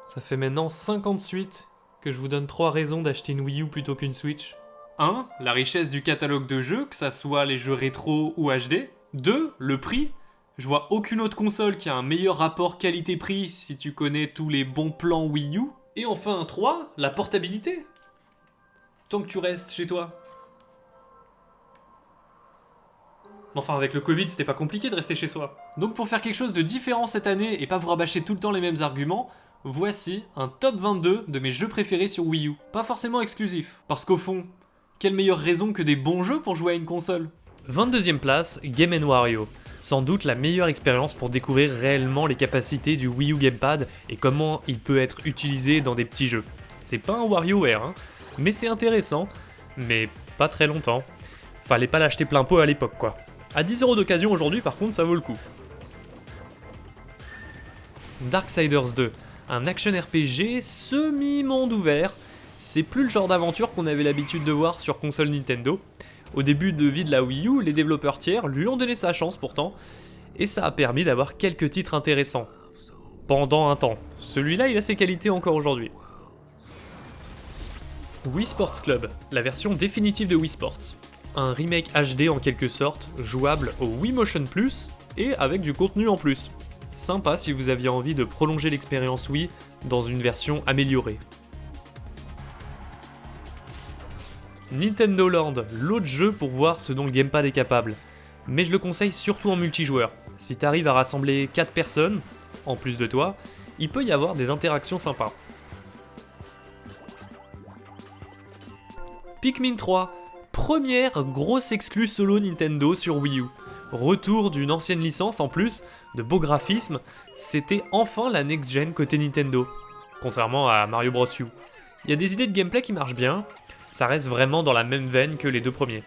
Ça fait maintenant 58 que je vous donne 3 raisons d'acheter une Wii U plutôt qu'une Switch. 1. La richesse du catalogue de jeux, que ça soit les jeux rétro ou HD. 2. Le prix. Je vois aucune autre console qui a un meilleur rapport qualité-prix si tu connais tous les bons plans Wii U. Et enfin 3. La portabilité. Tant que tu restes chez toi. Enfin, avec le Covid, c'était pas compliqué de rester chez soi. Donc pour faire quelque chose de différent cette année et pas vous rabâcher tout le temps les mêmes arguments, voici un top 22 de mes jeux préférés sur Wii U. Pas forcément exclusif, parce qu'au fond, quelle meilleure raison que des bons jeux pour jouer à une console. 22ème place, Game & Wario. Sans doute la meilleure expérience pour découvrir réellement les capacités du Wii U Gamepad et comment il peut être utilisé dans des petits jeux. C'est pas un WarioWare, hein, mais c'est intéressant, mais pas très longtemps. Fallait pas l'acheter plein pot à l'époque, quoi. À 10€ d'occasion aujourd'hui, par contre, ça vaut le coup. Darksiders 2, un action RPG semi-monde ouvert. C'est plus le genre d'aventure qu'on avait l'habitude de voir sur console Nintendo. Au début de vie de la Wii U, les développeurs tiers lui ont donné sa chance pourtant, et ça a permis d'avoir quelques titres intéressants. Pendant un temps. Celui-là, il a ses qualités encore aujourd'hui. Wii Sports Club, la version définitive de Wii Sports. Un remake HD en quelque sorte, jouable au Wii Motion Plus et avec du contenu en plus. Sympa si vous aviez envie de prolonger l'expérience Wii dans une version améliorée. Nintendo Land, l'autre jeu pour voir ce dont le gamepad est capable. Mais je le conseille surtout en multijoueur. Si t'arrives à rassembler 4 personnes, en plus de toi, il peut y avoir des interactions sympas. Pikmin 3, première grosse exclue solo Nintendo sur Wii U. Retour d'une ancienne licence en plus, de beaux graphismes, c'était enfin la next-gen côté Nintendo, contrairement à Mario Bros U. Il y a des idées de gameplay qui marchent bien, ça reste vraiment dans la même veine que les deux premiers.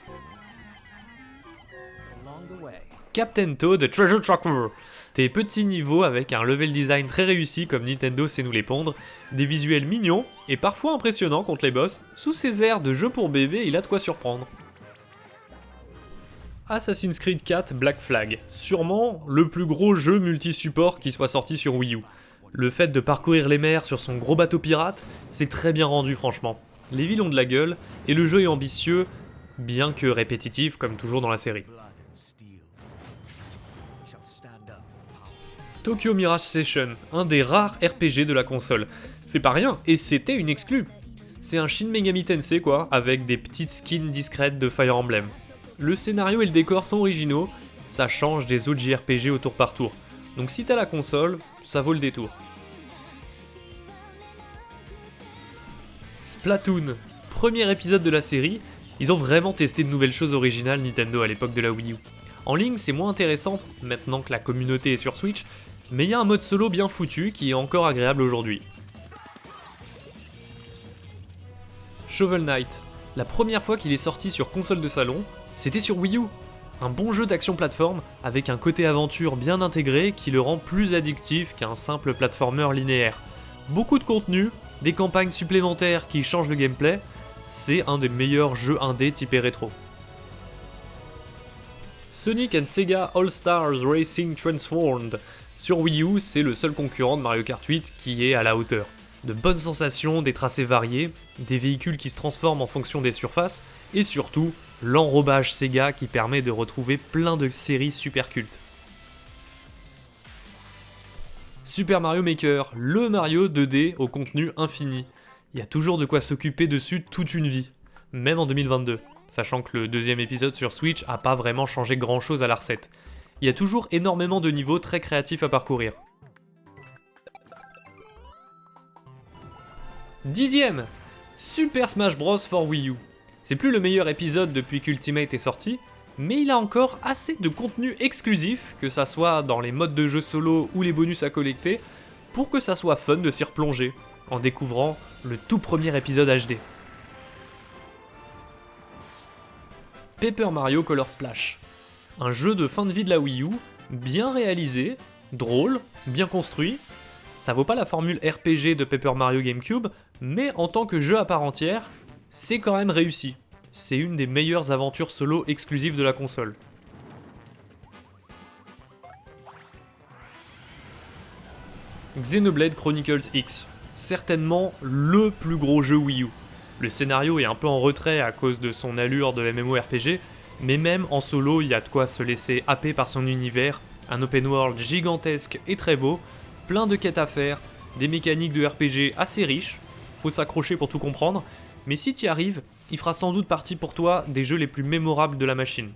Captain Toad Treasure Tracker. Tes petits niveaux avec un level design très réussi comme Nintendo sait nous les pondre, des visuels mignons et parfois impressionnants contre les boss, sous ses airs de jeu pour bébé il a de quoi surprendre. Assassin's Creed 4 Black Flag, sûrement le plus gros jeu multi-support qui soit sorti sur Wii U. Le fait de parcourir les mers sur son gros bateau pirate, c'est très bien rendu franchement. Les villes ont de la gueule et le jeu est ambitieux, bien que répétitif comme toujours dans la série. Tokyo Mirage Session, un des rares RPG de la console. C'est pas rien, et c'était une exclue. C'est un Shin Megami Tensei quoi, avec des petites skins discrètes de Fire Emblem. Le scénario et le décor sont originaux, ça change des autres JRPG au tour par tour. Donc si t'as la console, ça vaut le détour. Splatoon, premier épisode de la série, ils ont vraiment testé de nouvelles choses originales Nintendo à l'époque de la Wii U. En ligne c'est moins intéressant maintenant que la communauté est sur Switch, mais il y a un mode solo bien foutu qui est encore agréable aujourd'hui. Shovel Knight, la première fois qu'il est sorti sur console de salon, c'était sur Wii U. Un bon jeu d'action plateforme avec un côté aventure bien intégré qui le rend plus addictif qu'un simple platformer linéaire. Beaucoup de contenu, des campagnes supplémentaires qui changent le gameplay, c'est un des meilleurs jeux indés typés rétro. Sonic and Sega All-Stars Racing Transformed. Sur Wii U, c'est le seul concurrent de Mario Kart 8 qui est à la hauteur. De bonnes sensations, des tracés variés, des véhicules qui se transforment en fonction des surfaces, et surtout, l'enrobage Sega qui permet de retrouver plein de séries super cultes. Super Mario Maker, le Mario 2D au contenu infini. Il y a toujours de quoi s'occuper dessus toute une vie, même en 2022, sachant que le deuxième épisode sur Switch a pas vraiment changé grand chose à la recette. Il y a toujours énormément de niveaux très créatifs à parcourir. 10ème, Super Smash Bros for Wii U. C'est plus le meilleur épisode depuis qu'Ultimate est sorti, mais il a encore assez de contenu exclusif, que ça soit dans les modes de jeu solo ou les bonus à collecter, pour que ça soit fun de s'y replonger, en découvrant le tout premier épisode HD. Paper Mario Color Splash. Un jeu de fin de vie de la Wii U, bien réalisé, drôle, bien construit. Ça vaut pas la formule RPG de Paper Mario GameCube, mais en tant que jeu à part entière, c'est quand même réussi. C'est une des meilleures aventures solo exclusives de la console. Xenoblade Chronicles X. certainement le plus gros jeu Wii U. Le scénario est un peu en retrait à cause de son allure de MMORPG, mais même en solo, il y a de quoi se laisser happer par son univers, un open world gigantesque et très beau, plein de quêtes à faire, des mécaniques de RPG assez riches, faut s'accrocher pour tout comprendre, mais si t'y arrives, il fera sans doute partie pour toi des jeux les plus mémorables de la machine.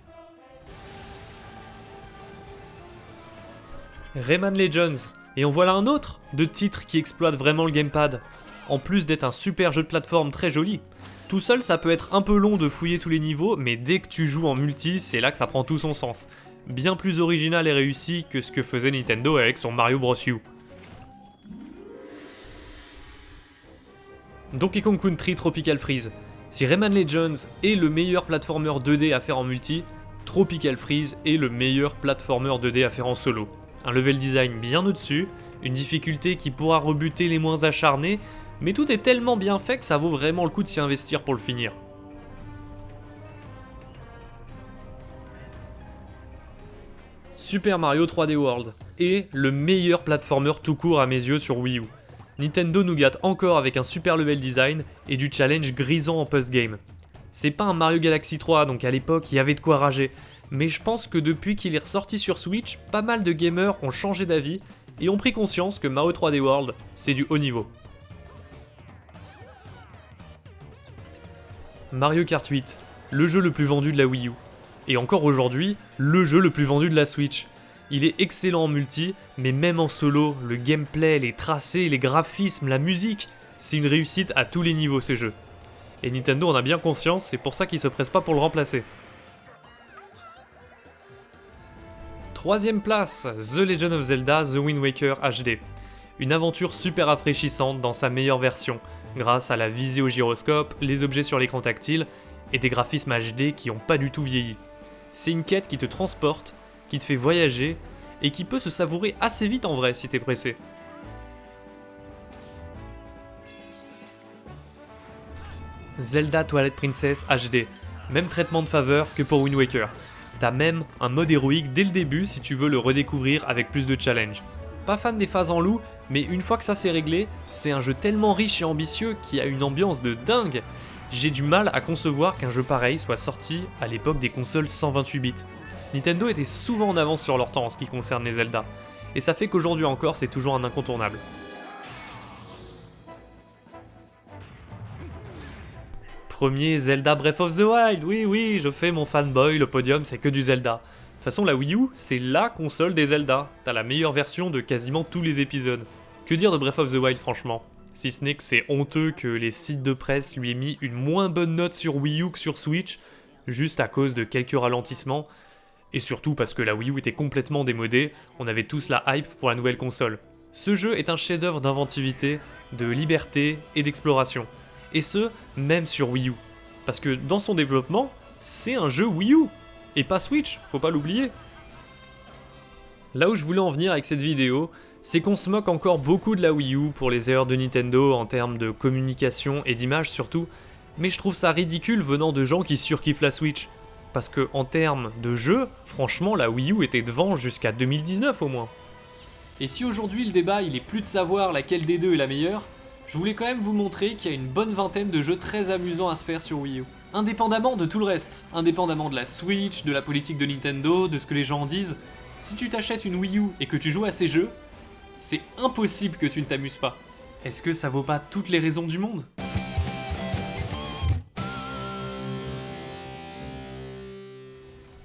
Rayman Legends, et en voilà un autre de titre qui exploite vraiment le gamepad, en plus d'être un super jeu de plateforme très joli. Tout seul ça peut être un peu long de fouiller tous les niveaux, mais dès que tu joues en multi, c'est là que ça prend tout son sens. Bien plus original et réussi que ce que faisait Nintendo avec son Mario Bros U. Donkey Kong Country Tropical Freeze. Si Rayman Legends est le meilleur platformer 2D à faire en multi, Tropical Freeze est le meilleur platformer 2D à faire en solo. Un level design bien au-dessus, une difficulté qui pourra rebuter les moins acharnés, mais tout est tellement bien fait que ça vaut vraiment le coup de s'y investir pour le finir. Super Mario 3D World est le meilleur platformer tout court à mes yeux sur Wii U. Nintendo nous gâte encore avec un super level design et du challenge grisant en post-game. C'est pas un Mario Galaxy 3, donc à l'époque il y avait de quoi rager, mais je pense que depuis qu'il est ressorti sur Switch, pas mal de gamers ont changé d'avis et ont pris conscience que Mario 3D World, c'est du haut niveau. Mario Kart 8, le jeu le plus vendu de la Wii U. Et encore aujourd'hui, le jeu le plus vendu de la Switch. Il est excellent en multi, mais même en solo, le gameplay, les tracés, les graphismes, la musique, c'est une réussite à tous les niveaux ce jeu. Et Nintendo en a bien conscience, c'est pour ça qu'ils se pressent pas pour le remplacer. Troisième place, The Legend of Zelda The Wind Waker HD. Une aventure super rafraîchissante dans sa meilleure version, grâce à la visée au gyroscope, les objets sur l'écran tactile, et des graphismes HD qui n'ont pas du tout vieilli. C'est une quête qui te transporte, qui te fait voyager, et qui peut se savourer assez vite en vrai si t'es pressé. Zelda Twilight Princess HD, même traitement de faveur que pour Wind Waker. T'as même un mode héroïque dès le début si tu veux le redécouvrir avec plus de challenge. Pas fan des phases en loup, mais une fois que ça c'est réglé, c'est un jeu tellement riche et ambitieux qui a une ambiance de dingue. J'ai du mal à concevoir qu'un jeu pareil soit sorti à l'époque des consoles 128 bits. Nintendo était souvent en avance sur leur temps en ce qui concerne les Zelda, et ça fait qu'aujourd'hui encore c'est toujours un incontournable. Premier Zelda Breath of the Wild, oui, je fais mon fanboy, le podium c'est que du Zelda. De toute façon la Wii U, c'est LA console des Zelda, t'as la meilleure version de quasiment tous les épisodes. Que dire de Breath of the Wild franchement ? Si ce n'est que c'est honteux que les sites de presse lui aient mis une moins bonne note sur Wii U que sur Switch, juste à cause de quelques ralentissements, et surtout parce que la Wii U était complètement démodée, on avait tous la hype pour la nouvelle console. Ce jeu est un chef-d'œuvre d'inventivité, de liberté et d'exploration. Et ce, même sur Wii U. Parce que dans son développement, c'est un jeu Wii U, et pas Switch, faut pas l'oublier. Là où je voulais en venir avec cette vidéo, c'est qu'on se moque encore beaucoup de la Wii U pour les erreurs de Nintendo en termes de communication et d'image surtout, mais je trouve ça ridicule venant de gens qui surkiffent la Switch. Parce que en termes de jeu, franchement la Wii U était devant jusqu'à 2019 au moins. Et si aujourd'hui le débat il est plus de savoir laquelle des deux est la meilleure, je voulais quand même vous montrer qu'il y a une bonne vingtaine de jeux très amusants à se faire sur Wii U. Indépendamment de tout le reste, indépendamment de la Switch, de la politique de Nintendo, de ce que les gens en disent, si tu t'achètes une Wii U et que tu joues à ces jeux, c'est impossible que tu ne t'amuses pas. Est-ce que ça vaut pas toutes les raisons du monde ?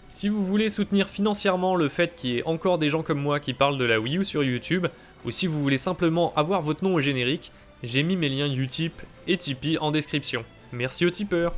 Si vous voulez soutenir financièrement le fait qu'il y ait encore des gens comme moi qui parlent de la Wii U sur YouTube, ou si vous voulez simplement avoir votre nom au générique, j'ai mis mes liens Utip et Tipeee en description. Merci aux tipeurs.